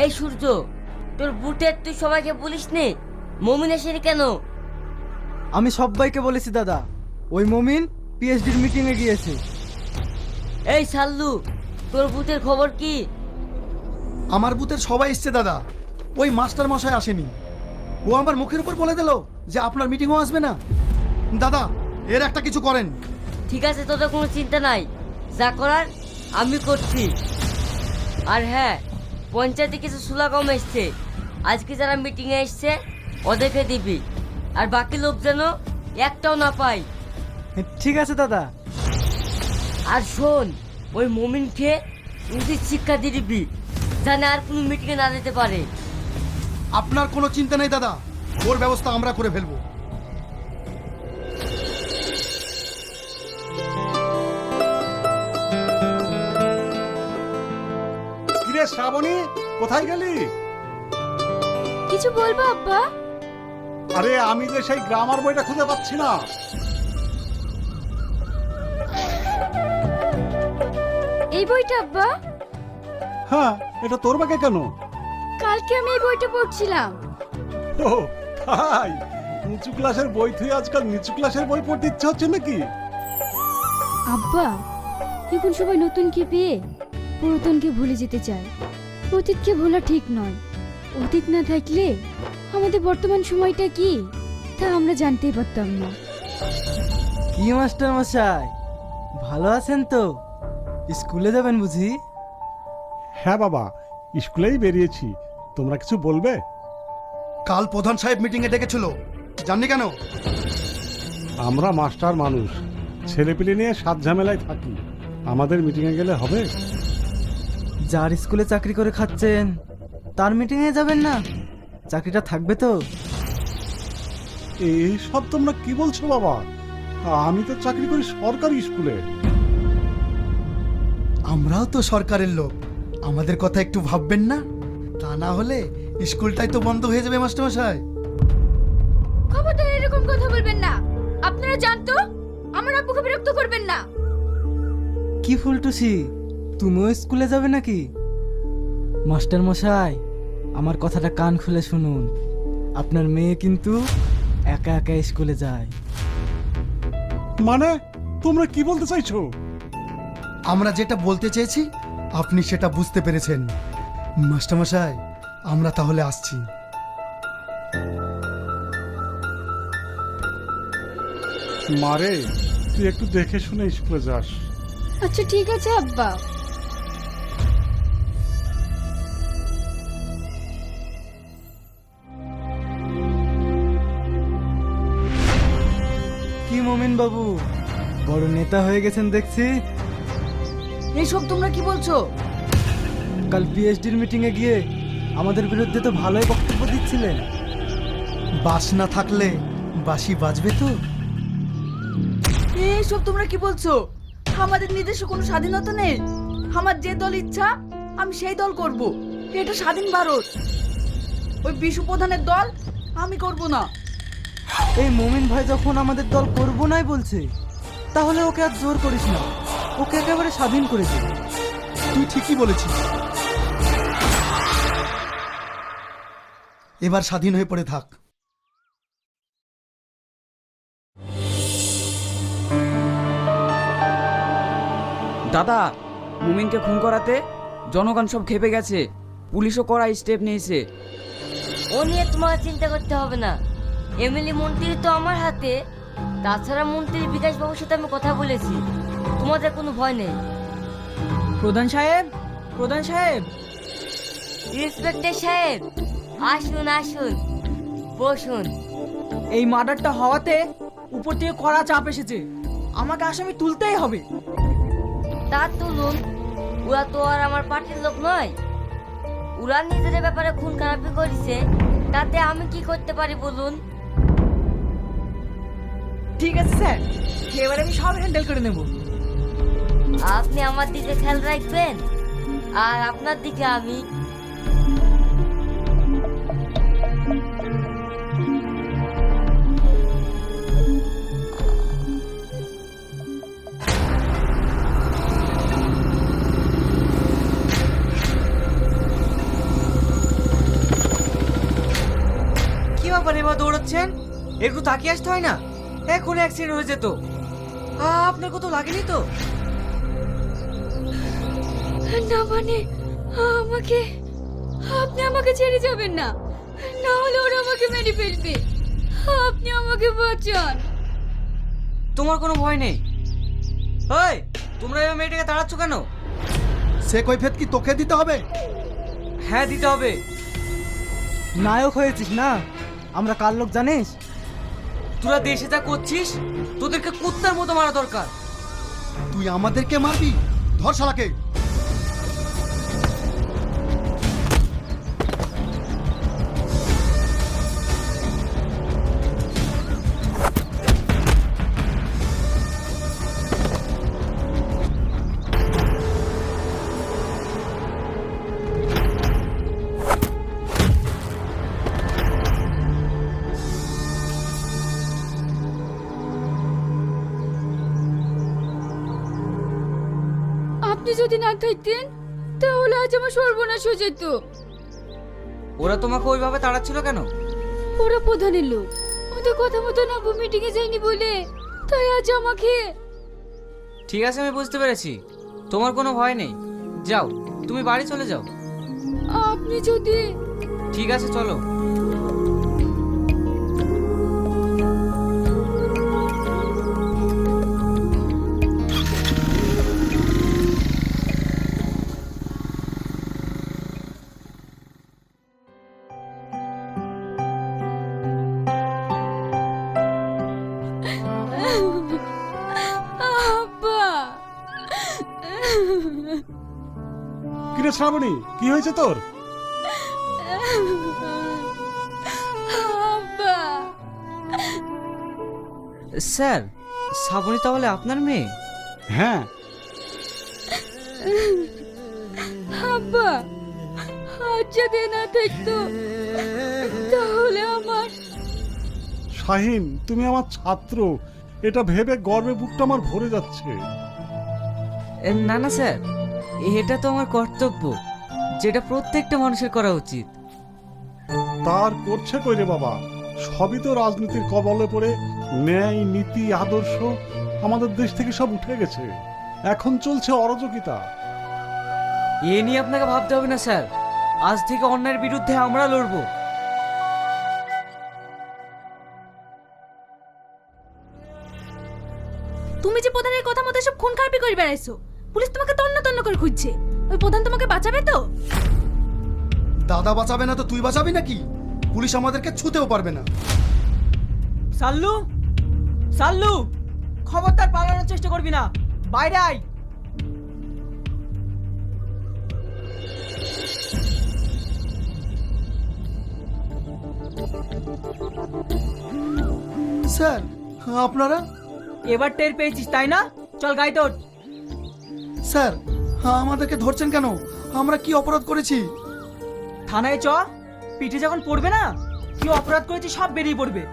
এই সূর্য, তোর বুটের তুই সবাইকে বলিস নে মমিন আসেনি কেন? আমি সবাইকে বলেছি দাদা, ওই মমিন পিএইচডির মিটিং এ গিয়েছে। এই সাল্লু, তোর বুটের খবর কি? আমার বুথের সবাই এসছে দাদা, ওই মাস্টার মশাই আসেনি। ও আমার মুখের উপর বলে দিল যে আপনার মিটিংও আসবে না। দাদা, এর একটা কিছু করেন। ঠিক আছে, তোদের কোনো চিন্তা নাই, যা করার আমি করছি। আর হ্যাঁ, পঞ্চায়েতে কিছু সুলা কম এসছে, আজকে যারা মিটিংয়ে এসছে ওদেরকে দিবি, আর বাকি লোক যেন একটাও না পায়। ঠিক আছে দাদা। আর শোন, ওই মমিনকে উচিত শিক্ষা দিয়ে দিবি, জানে আর কোনো মিটিংয়ে না যেতে পারে। আপনার কোনো চিন্তা নেই দাদা, ওর ব্যবস্থা আমরা করে ফেলবো। কিরে শ্রাবণী, কোথায় গেলি? কিছু বলবো আব্বা? আরে আমি যে সেই গ্রামার বইটা খুঁজে পাচ্ছি না। এই বইটা আব্বা? হ্যাঁ, এটা তোর ব্যাগে কেন? কালকে আমি এই বইটা পড়ছিলাম। ও তাই, উঁচু ক্লাসের বই তুই আজকাল নিচু ক্লাসের বই পড়তে ইচ্ছে হচ্ছে নাকি? আব্বা, এখন সবাই নতুনকে পেয়ে পুরাতনকে ভুলে যেতে চায়। অতীতকে ভোলা ঠিক নয়। অতীত না থাকলে আমাদের বর্তমান সময়টা কি তা আমরা জানতেই পারতাম না। কি মাস্টার মশাই, ভালো আছেন তো? স্কুলে যাবেন বুঝি? হ্যাঁ বাবা, স্কুলেই বেরিয়েছি। তোমরা কিছু বলবে? কাল প্রধান সাহেব মিটিং এ ডেকেছিল, জাননি কেন? আমরা মাস্টার মানুষ, ছেলেপিলে নিয়ে সাত ঝামেলায় থাকি, আমাদের মিটিংয়ে গেলে হবে? যার স্কুলে চাকরি করে খাচ্ছেন তার মিটিং এ যাবেন না? চাকরিটা থাকবে তো? এই সব তোমরা কি বলছো বাবা? আমি তো চাকরি করি সরকারি স্কুলে। আমরাও তো সরকারের লোক, আমাদের কথা একটু ভাববেন না? তা না হলে স্কুলটাই তো বন্ধ হয়ে যাবে মাস্টার মশাই। খবরদার এরকম কথা বলবেন না। আপনারা জানতো আমার আব্বুকে বিরক্ত করবেন না। কি ফুলটুসি, তুমিও স্কুলে যাবে নাকি? মাস্টার মশাই, আমার কথাটা কান খুলে শুনুন, আপনার মেয়ে কিন্তু একা একা স্কুলে যায়। মানে তোমরা কি বলতে চাইছো? আমরা যেটা বলতে চেয়েছি আপনি সেটা বুঝতে পেরেছেন। মাস্টার মশাই, আমরা তাহলে আসছি। মারে, তুই একটু দেখে শুনে স্কুলে যাস। আচ্ছা ঠিক আছে আব্বা। কি মমিন বাবু, বড় নেতা হয়ে গেছেন দেখছি। এইসব তোমরা কি বলছো? কাল পিএইচডির মিটিং এ গিয়ে আমাদের বিরুদ্ধে তো ভালোই বক্তব্য দিচ্ছিলেন। বাস না থাকলে বাঁশি বাজবে তো? এইসব তোমরা কি বলছো? আমাদের নিজস্ব কোনো স্বাধীনতা নেই। আমার যে দল ইচ্ছা আমি সেই দল করব। এটা স্বাধীন ভারত। ওই বিশু প্রধানের দল আমি করব না। এই মমিন ভাই যখন আমাদের দল করবো নাই বলছে, তাহলে ওকে আর জোর করিস না, ওকে একেবারে স্বাধীন করে দে। তুই ঠিকই বলেছিস, এবার স্বাধীন হয়ে পড়ে থাক। দাদা, মুমিনকে খুন করাতে জনগণ সব খেপে গেছে, পুলিশও কড়া স্টেপ নিয়েছে। ও নিয়ে তোমাকে চিন্তা করতে হবে না, এমএলএ মন্ত্রী তো আমার হাতে। তাছাড়া মন্ত্রী বিকাশ বাবুর সাথে আমি কথা বলেছি, তোমাদের কোনো ভয় নেই। প্রধান সাহেব, প্রধান সাহেব। ইন্সপেক্টর সাহেব, আসুন আসুন, বসুন। এই মার্ডারটা হওয়াতে উপর থেকে কড়া চাপ এসেছে, আমাকে আসামি তুলতেই হবে। তা তুলুন, ওরা তো আর আমার পার্টির লোক নয়। ওরা নিজেদের ব্যাপারে খুন খারাপি করেছে, তাতে আমি কি করতে পারি বলুন? ঠিক আছে স্যার, এবার আমি সব হ্যান্ডেল করে নেব। আপনি আমার দিকে খেয়াল রাখবেন, আর আপনার দিকে আমি। যাচ্ছেন একটু তাকিয়ে আসতে হয় না? এখন অ্যাক্সিডেন্ট হয়ে যেত। আপনার কত লাগেনি তো? না মানে আমাকে, আপনি আমাকে ছেড়ে যাবেন না, না হলে ওরা আমাকে মেরে ফেলবে। আপনি আমাকে বাঁচান। তোমার কোনো ভয় নেই। ওই, তোমরা এই মেয়েটাকে তাড়াচ্ছ কেন? সে কৈফিয়ত কি তোকে দিতে হবে? হ্যাঁ, দিতে হবে। নায়ক হয়েছিস না, আমরা কার লোক জানিস? তোরা দেশে যা করছিস তোদেরকে কুত্তার মতো মারা দরকার। তুই আমাদেরকে মারবি? ধর শালাকে। আপনি যদি না থাকতেন তাহলে আজ আমার সর্বনাশ হয়ে যেত। ওরা তোমাকে ওইভাবে তাড়াচ্ছিল কেন? ওরা প্রধানের লোক, ওদের কথা মতো না মিটিং এ যায়নি বলে তাই আজ আমাকে। ঠিক আছে, আমি বুঝতে পেরেছি। তোমার কোনো ভয় নেই। যাও, তুমি বাড়ি চলে যাও। আপনি যদি। ঠিক আছে, চলো। আব্বা, কিরে শ্রাবণী, কি হয়েছে তোর? আব্বা। স্যার, শ্রাবণী তাহলে আপনার মেয়ে? হ্যাঁ। আব্বা, আজ যদি না থাকতো তাহলে আমার। শাহিন, তুমি আমার ছাত্র, এটা ভেবে গর্বে বুকটা আমার ভরে যাচ্ছে। না না স্যার, এটা তো আমার কর্তব্য, যেটা প্রত্যেকটা মানুষের করা উচিত। তার করছে কই রে বাবা? সবই তো রাজনীতির কবলে পড়ে ন্যায় নীতি আদর্শ আমাদের দেশ থেকে সব উঠে গেছে। এখন চলছে অরাজকিতা। এ নিয়ে আপনাকে ভাবতে হবে না স্যার, আজ থেকে অন্যায়ের বিরুদ্ধে আমরা লড়বো। তুমি যে প্রধানের কথা মতো সব খুন খারাপি করে বেড়াইছো, পুলিশ তোমাকে তন্ন তন্ন করে খুঁজছে। ওই প্রধান তোমাকে বাঁচাবে তো? দাদা বাঁচাবে না তো তুই বাঁচাবি নাকি? পুলিশ আমাদেরকে ছুতেও পারবে না। সাল্লু, সাল্লু, খবরদার পালানোর চেষ্টা করবি না, বাইরে আয়। স্যার, আপনারা? এবার টের পেয়েছিস তাই না? চল গাড়িতে ওঠ। স্যার, আমাদেরকে ধরছেন কেন? আমরা কি অপরাধ করেছি? থানায় চ, পিঠে যখন পড়বে না কি অপরাধ করেছি সব বেরিয়ে পড়বে।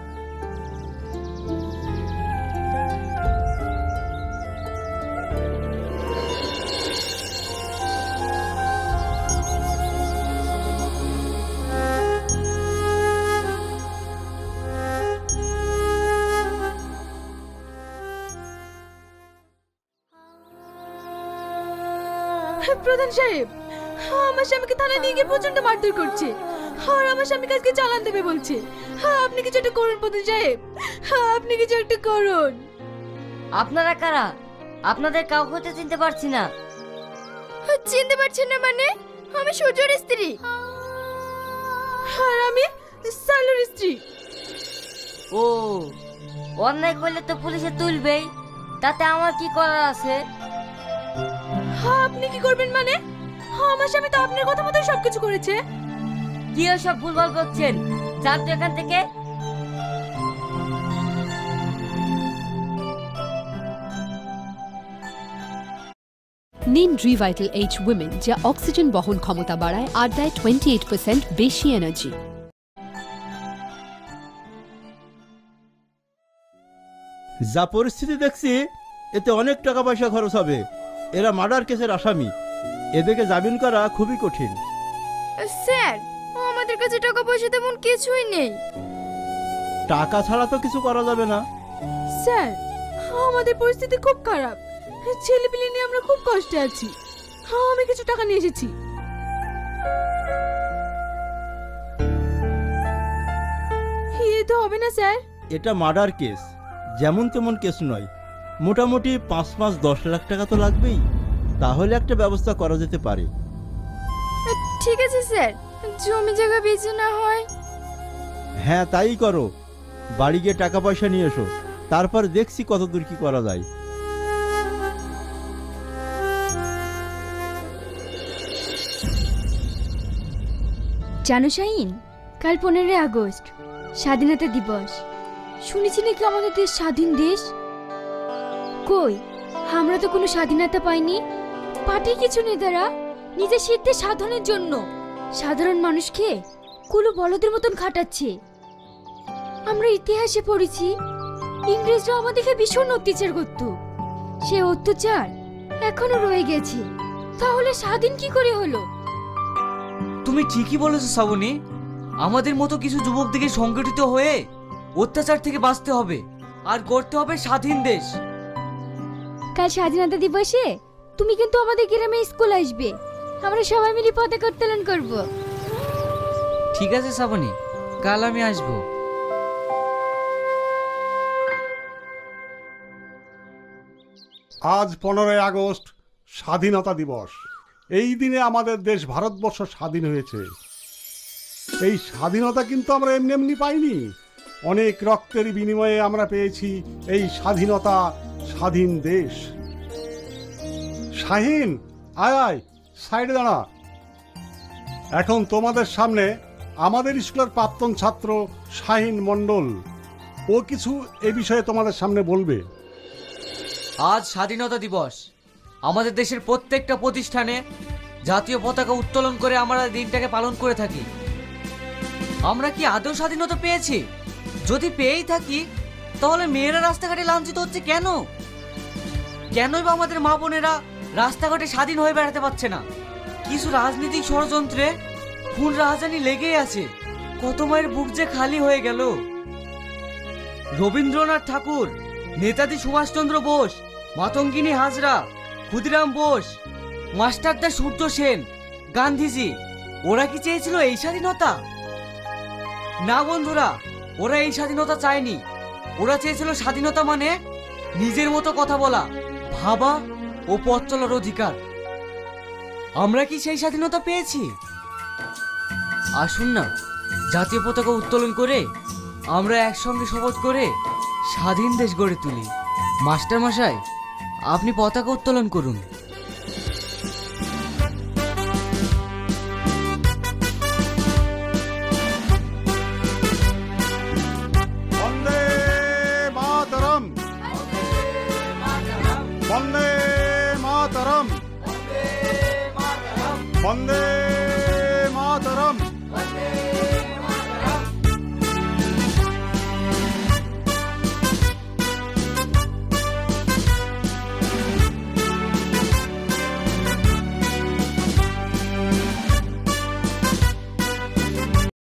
প্রধান সাহেব, আমার স্বামীকে থানায় নিয়ে গিয়ে প্রচন্ড মারধর করছে, আর আমার স্বামীকে আজকে চালান দেবে বলছে। আপনি কিছু একটা করুন প্রধান সাহেব, আপনি কিছু একটা করুন। আপনারা কারা? আপনাদের কাউকে তো চিনতে পারছি না। চিনতে পারছেন না মানে? আমি সূর্যর স্ত্রী। আর আমি সালুর স্ত্রী। ও, অন্যায় করলে তো পুলিশে তুলবেই, তাতে আমার কি করার আছে? আপনি কি করবেন মানে? আমার স্বামী তো আপনার কথা মতো সবকিছু করেছে। কি সব ভুলভাল করছেন? যান তো এখান থেকে। নিন রিভাইটাল এইচ উইমেন, যা অক্সিজেন বহন ক্ষমতা বাড়ায় আর দেয় 28% বেশি এনার্জি। যা পরিস্থিতি দেখছি এতে অনেক টাকা পয়সা খরচ হবে। এরা মার্ডার কেসের আসামি, এদেরকে জামিন করা খুবই কঠিন। স্যার, আমাদের কাছে টাকা পয়সা তেমন কিছুই নেই। টাকা ছাড়া তো কিছু করা যাবে না। স্যার, আমাদের পরিস্থিতি খুব খারাপ, ছেলেপিলে নিয়ে আমরা খুব কষ্টে আছি। আমি কিছু টাকা নিয়ে এসেছি। এ তো হবে না স্যার। এটা মার্ডার কেস, যেমন তেমন কেস নয়। মোটামুটি 5-10 লাখ টাকা তো লাগবেই, তাহলে একটা ব্যবস্থা করা যেতে পারে। ঠিক আছে স্যার, জমি জায়গা বেচে না হয়। হ্যাঁ তাই করো, বাড়ি গিয়ে টাকা পয়সা নিয়ে এসো, তারপর দেখছি কত দূর কি করা যায়। জানো শাহিন, কাল 15 আগস্ট স্বাধীনতা দিবস। শুনেছি নাকি আমাদের দেশ স্বাধীন দেশ। কই, আমরা তো কোনো স্বাধীনতা পাইনি। পার্টি কিছু নেতারা নিজের সিদ্ধের সাধনের জন্য সাধারণ মানুষকে কুলো বলদের মতন খাটাচ্ছে। আমরা ইতিহাসে পড়েছি ইংরেজরা আমাদেরকে ভীষণ অত্যাচার করত। সে অত্যাচার এখনো রয়ে গেছে। তাহলে স্বাধীন কি করে হলো? তুমি ঠিকই বলেছো শ্রাবণী, আমাদের মতো কিছু যুবক দিকে সংগঠিত হয়ে অত্যাচার থেকে বাঁচতে হবে আর করতে হবে স্বাধীন দেশ। কাল স্বাধীনতা দিবসে তুমি কিন্তু আমাদের গ্রামে স্কুল আসবে। আমরা সবাই মিলে পতাকা উত্তোলন করব। ঠিক আছে শ্রাবণী, কাল আমি আসবো। আজ 15 আগস্ট স্বাধীনতা দিবস। এই দিনে আমাদের দেশ ভারতবর্ষ স্বাধীন হয়েছে। এই স্বাধীনতা কিন্তু আমরা এমনি এমনি পাইনি, অনেক রক্তের বিনিময়ে আমরা পেয়েছি এই স্বাধীনতা, স্বাধীন দেশ। শাহিন, আয় আয়, সাইডে দাঁড়া। এখন তোমাদের সামনে আমাদের স্কুলের প্রাক্তন ছাত্র শাহিন মণ্ডল, ও কিছু এ বিষয়ে তোমাদের সামনে বলবে। আজ স্বাধীনতা দিবস। আমাদের দেশের প্রত্যেকটা প্রতিষ্ঠানে জাতীয় পতাকা উত্তোলন করে আমরা দিনটাকে পালন করে থাকি। আমরা কি আদৌ স্বাধীনতা পেয়েছি? যদি পেয়েই থাকি, তাহলে মেয়েরা রাস্তাঘাটে লাঞ্ছিত হচ্ছে কেন? কেনই বা আমাদের মা বোনেরা রাস্তাঘাটে স্বাধীন হয়ে বেড়াতে পারছে না? কিছু রাজনৈতিক ষড়যন্ত্রে খুন রাজধানী লেগেই আছে। কত মায়ের বুক যে খালি হয়ে গেল। রবীন্দ্রনাথ ঠাকুর, নেতাজি সুভাষচন্দ্র বোস, মাতঙ্গিনী হাজরা, ক্ষুদিরাম বোস, মাস্টারদা সূর্য সেন, গান্ধীজি, ওরা কি চেয়েছিল এই স্বাধীনতা? না বন্ধুরা, ওরা এই স্বাধীনতা চায়নি। ওরা চেয়েছিল স্বাধীনতা মানে নিজের মতো কথা বলা, ভাবা ও পথ চলার অধিকার। আমরা কি সেই স্বাধীনতা পেয়েছি? আসুন না, জাতীয় পতাকা উত্তোলন করে আমরা একসঙ্গে শপথ করে স্বাধীন দেশ গড়ে তুলি। মাস্টার মশাই, আপনি পতাকা উত্তোলন করুন। বন্দে মাতরম, বন্দে মাতরম, বন্দে